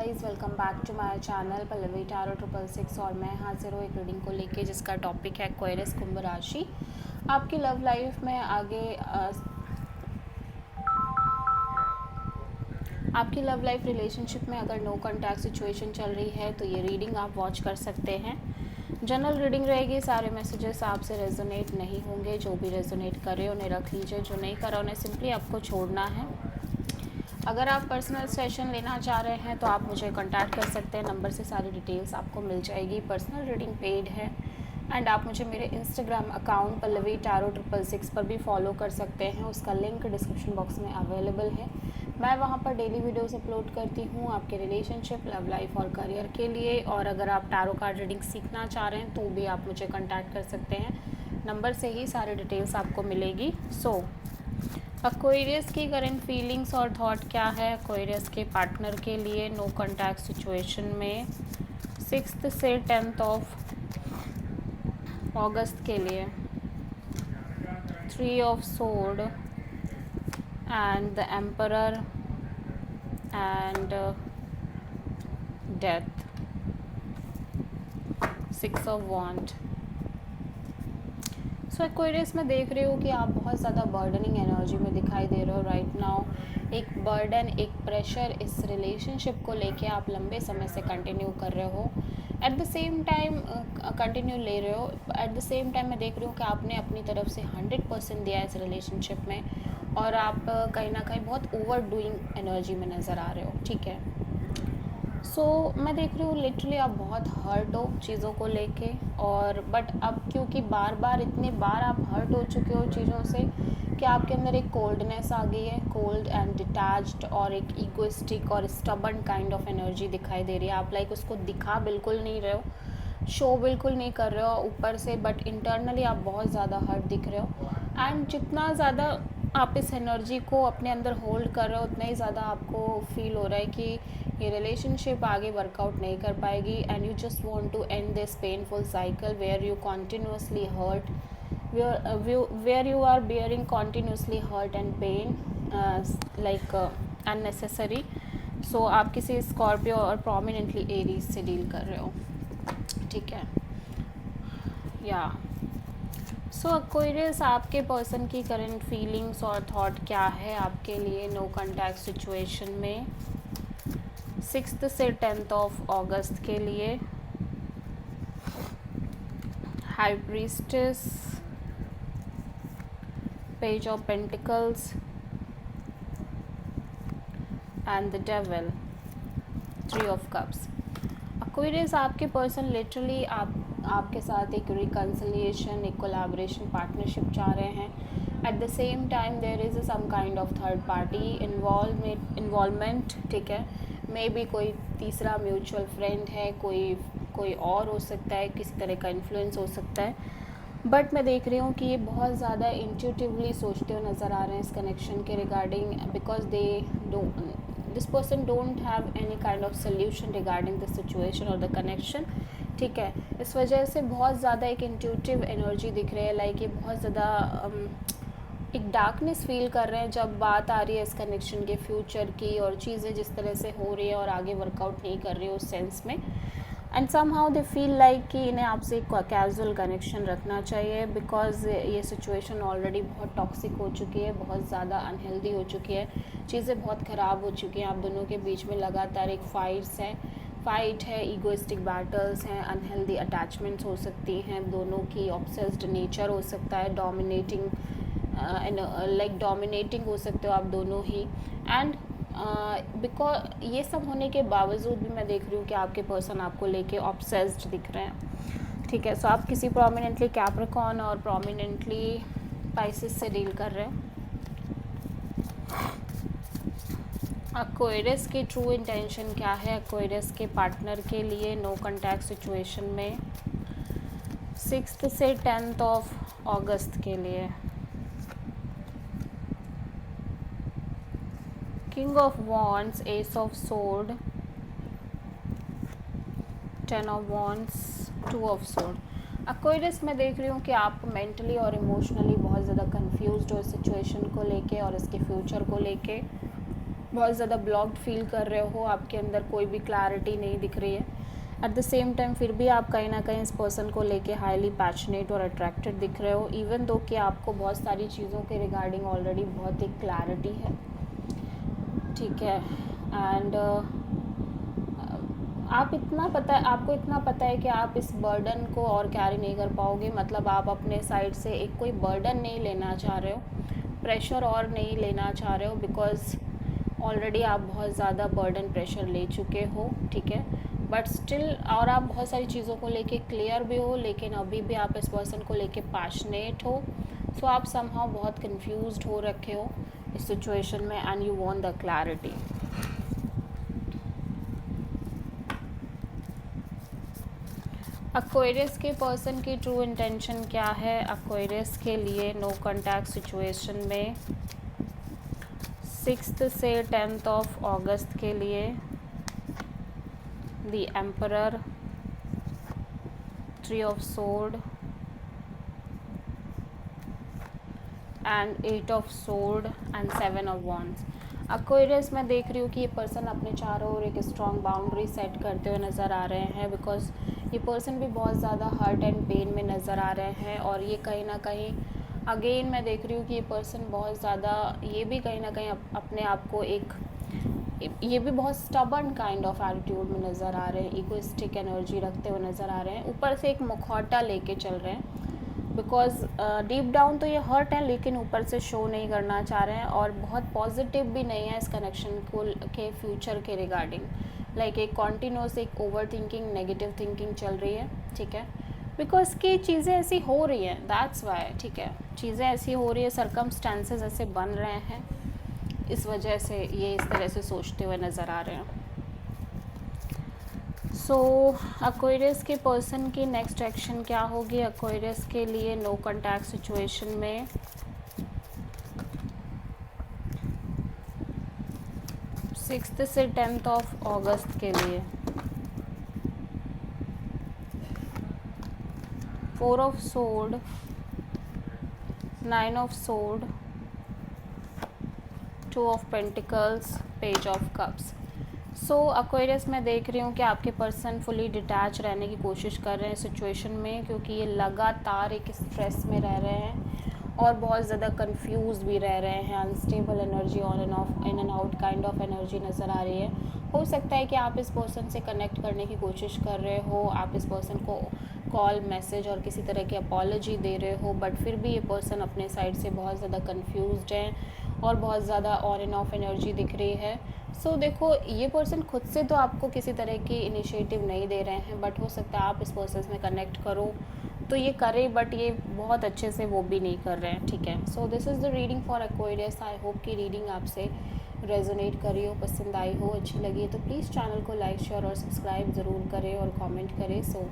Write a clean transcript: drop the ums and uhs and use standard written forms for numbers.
Guys, welcome back to my channel Pallavi tarot 666 और मैं हाजिर हूँ एक रीडिंग को लेके जिसका टॉपिक है एक्वेरियस कुंभ राशि। आपकी लव लाइफ में आपकी लव लाइफ रिलेशनशिप में अगर नो कॉन्टैक्ट सिचुएशन चल रही है तो ये रीडिंग आप वॉच कर सकते हैं। जनरल रीडिंग रहेगी, सारे मैसेजेस आपसे रेजोनेट नहीं होंगे। जो भी रेजोनेट करे उन्हें रख लीजिए, जो नहीं करा उन्हें सिंपली आपको छोड़ना है। अगर आप पर्सनल सेशन लेना चाह रहे हैं तो आप मुझे कांटेक्ट कर सकते हैं, नंबर से सारी डिटेल्स आपको मिल जाएगी। पर्सनल रीडिंग पेड है एंड आप मुझे मेरे इंस्टाग्राम अकाउंट पल्लवी टैरो 666 पर भी फॉलो कर सकते हैं। उसका लिंक डिस्क्रिप्शन बॉक्स में अवेलेबल है। मैं वहाँ पर डेली वीडियोस अपलोड करती हूँ आपके रिलेशनशिप, लव लाइफ और करियर के लिए। और अगर आप टैरो कार्ड रीडिंग सीखना चाह रहे हैं तो भी आप मुझे कांटेक्ट कर सकते हैं, नंबर से ही सारी डिटेल्स आपको मिलेगी। एक्वेरियस की करंट फीलिंग्स और थॉट क्या है एक्वेरियस के पार्टनर के लिए नो कॉन्टैक्ट सिचुएशन में 6 से 10 अगस्त के लिए। 3 of sword and the emperor and death, 6 of wand. So aquarius में देख रही हूँ कि आप बहुत ज़्यादा बर्डनिंग एनर्जी में दिखाई दे रहे हो राइट नाउ। एक बर्डन, एक प्रेशर इस रिलेशनशिप को लेके आप लंबे समय से कंटिन्यू कर रहे हो। Eight the same time continue ले रहे हो। एट द सेम टाइम मैं देख रही हूँ कि आपने अपनी तरफ से 100% दिया है इस रिलेशनशिप में और आप कहीं ना कहीं बहुत ओवर डूइंग एनर्जी में नज़र आ रहे हो। ठीक है, मैं देख रही हूँ लिटरली आप बहुत हर्ट हो चीज़ों को लेके। और बट अब क्योंकि बार बार इतने बार आप हर्ट हो चुके हो चीज़ों से कि आपके अंदर एक कोल्डनेस आ गई है, कोल्ड एंड डिटैच्ड, और एक ईगोइस्टिक और स्टबर्न काइंड ऑफ एनर्जी दिखाई दे रही है। आप लाइक उसको दिखा बिल्कुल नहीं रहे हो, शो बिल्कुल नहीं कर रहे हो ऊपर से, बट इंटरनली आप बहुत ज़्यादा हर्ट दिख रहे हो। एंड जितना ज़्यादा आप इस एनर्जी को अपने अंदर होल्ड कर रहे हो उतना ही ज़्यादा आपको फील हो रहा है कि ये रिलेशनशिप आगे वर्कआउट नहीं कर पाएगी and you just want to end this painful cycle where you continuously hurt, where you are bearing continuously hurt and pain like unnecessary. So आप किसी स्कॉर्पियो और प्रोमिनेंटली एरीज से डील कर रहे हो। ठीक है, या एक्वेरियस आपके पर्सन की करंट फीलिंग्स और थॉट क्या है आपके लिए नो कॉन्टैक्ट सिचुएशन में 6 से 10 अगस्त के लिए। High priestess, page of pentacles and the devil, 3 of cups. Aquarius आपके पर्सन लिटरली आपके साथ एक रिकन्सिलिएशन, एक कोलैबोरेशन, पार्टनरशिप चाह रहे हैं। At the same time there is some kind of third party involvement. ठीक है, मे बी कोई तीसरा म्यूचुअल फ्रेंड है, कोई और हो सकता है, किसी तरह का इन्फ्लुएंस हो सकता है। बट मैं देख रही हूँ कि ये बहुत ज़्यादा इंट्यूटिवली सोचते हुए नज़र आ रहे हैं इस कनेक्शन के regarding, because this person don't have any kind of solution regarding the situation और द कनेक्शन। ठीक है, इस वजह से बहुत ज़्यादा एक इंट्यूटिव एनर्जी दिख रही है, लाइक ये बहुत ज़्यादा एक डार्कनेस फील कर रहे हैं जब बात आ रही है इस कनेक्शन के फ्यूचर की और चीज़ें जिस तरह से हो रही है और आगे वर्कआउट नहीं कर रही है उस सेंस में। And somehow they feel like कि इन्हें आपसे एक कैजुअल कनेक्शन रखना चाहिए, बिकॉज ये सिचुएशन ऑलरेडी बहुत टॉक्सिक हो चुकी है, बहुत ज़्यादा अनहेल्दी हो चुकी है, चीज़ें बहुत ख़राब हो चुकी हैं। आप दोनों के बीच में लगातार एक फाइट है, ईगोइस्टिक बैटल्स हैं, अनहेल्दी अटैचमेंट्स हो सकती हैं, दोनों की ऑब्सेस्ड नेचर हो सकता है, डोमिनेटिंग हो सकते हो आप दोनों ही। एंड बिकॉज ये सब होने के बावजूद भी मैं देख रही हूँ कि आपके पर्सन आपको लेके ऑब्सेस्ड दिख रहे हैं। ठीक है, सो आप किसी प्रोमिनेंटली कैप्रिकॉर्न और प्रोमिनेंटली पाइसेस से डील कर रहे हैं। एक्वेरियस की ट्रू इंटेंशन क्या है एक्वेरियस के पार्टनर के लिए नो कॉन्टैक्ट सिचुएशन में 6 से 10 अगस्त के लिए। King of wands, S of sword, 10 of wands, 2 of sword. Aquarius मैं देख रही हूँ कि आप मेंटली और इमोशनली बहुत ज़्यादा कंफ्यूज्ड हो इस सिचुएशन को लेके और इसके फ्यूचर को लेके। बहुत ज़्यादा ब्लॉक्ड फील कर रहे हो, आपके अंदर कोई भी क्लैरिटी नहीं दिख रही है। एट द सेम टाइम फिर भी आप कहीं ना कहीं इस पर्सन को लेके हाईली पैशनेट और अट्रैक्टेड दिख रहे हो, इवन दो कि आपको बहुत सारी चीज़ों के रिगार्डिंग ऑलरेडी बहुत ही क्लैरिटी है, ठीक है। एंड आपको इतना पता है कि आप इस बर्डन को और कैरी नहीं कर पाओगे, मतलब आप अपने साइड से एक कोई बर्डन नहीं लेना चाह रहे हो, प्रेशर और नहीं लेना चाह रहे हो, बिकॉज ऑलरेडी आप बहुत ज़्यादा बर्डन प्रेशर ले चुके हो, ठीक है। बट स्टिल, और आप बहुत सारी चीज़ों को लेके क्लियर भी हो, लेकिन अभी भी आप इस पर्सन को लेके पैशनेट हो। सो आप समहाउ बहुत कंफ्यूज्ड हो रखे हो इस सिचुएशन में, and you want the clarity. Aquarius के पर्सन की ट्रू इंटेंशन क्या है एक्वेरियस के लिए नो कॉन्टैक्ट सिचुएशन में 6 से 10 ऑफ अगस्त के लिए? The emperor, 3 of sword and 8 of sword and 7 of wands. Aquarius मैं देख रही हूँ कि ये पर्सन अपने चारों ओर एक स्ट्रॉन्ग बाउंड्री सेट करते हुए नज़र आ रहे हैं, बिकॉज ये पर्सन भी बहुत ज़्यादा हर्ट एंड पेन में नज़र आ रहे हैं। और ये कहीं ना कहीं अगेन मैं देख रही हूँ कि ये पर्सन बहुत ज़्यादा, ये भी कहीं ना कहीं अपने आप को ये भी बहुत स्टबर्न काइंड ऑफ एटीट्यूड में नज़र आ रहे हैं, इगोइस्टिक एनर्जी रखते हुए नज़र आ रहे हैं, ऊपर से एक मुखौटा लेके चल रहे हैं, बिकॉज डीप डाउन तो ये हर्ट है, लेकिन ऊपर से शो नहीं करना चाह रहे हैं, और बहुत पॉजिटिव भी नहीं है इस कनेक्शन को के फ्यूचर के रिगार्डिंग। लाइक एक कॉन्टीन्यूस एक ओवर थिंकिंग, नेगेटिव थिंकिंग चल रही है, ठीक है, बिकॉज की चीज़ें ऐसी हो रही हैं, दैट्स वाई, ठीक है, चीज़ें ऐसी हो रही है, सर्कमस्टांसेस ऐसे बन रहे हैं, इस वजह से ये इस तरह से सोचते हुए नज़र आ रहे हैं। सो एक्वेरियस के पर्सन की नेक्स्ट एक्शन क्या होगी एक्वेरियस के लिए नो कॉन्टैक्ट सिचुएशन में? 6 से 10 ऑफ अगस्त के लिए 4 of sword, 9 of sword, 2 of pentacles, page of cups. So Aquarius मैं देख रही हूँ कि आपके पर्सन फुली डिटैच रहने की कोशिश कर रहे हैं सिचुएशन में, क्योंकि ये लगातार एक स्ट्रेस में रह रहे हैं और बहुत ज़्यादा कंफ्यूज भी रह रहे हैं। Unstable energy, on end of, in and out kind of energy नज़र आ रही है। हो सकता है कि आप इस पर्सन से कनेक्ट करने की कोशिश कर रहे हो, आप इस पर्सन को कॉल, मैसेज और किसी तरह की अपॉलॉजी दे रहे हो, बट फिर भी ये पर्सन अपने साइड से बहुत ज़्यादा कंफ्यूज्ड है और बहुत ज़्यादा ऑन एंड ऑफ एनर्जी दिख रही है। सो देखो, ये पर्सन खुद से तो आपको किसी तरह की इनिशिएटिव नहीं दे रहे हैं, बट हो सकता है आप इस पर्सन में कनेक्ट करो तो ये करे, बट ये बहुत अच्छे से वो भी नहीं कर रहे हैं, ठीक है। So this is the reading for Aquarius. I hope कि रीडिंग आपसे रेजोनेट करी हो, पसंद आई हो, अच्छी लगी है तो प्लीज़ चैनल को लाइक, शेयर और सब्सक्राइब ज़रूर करें और कमेंट करें। सो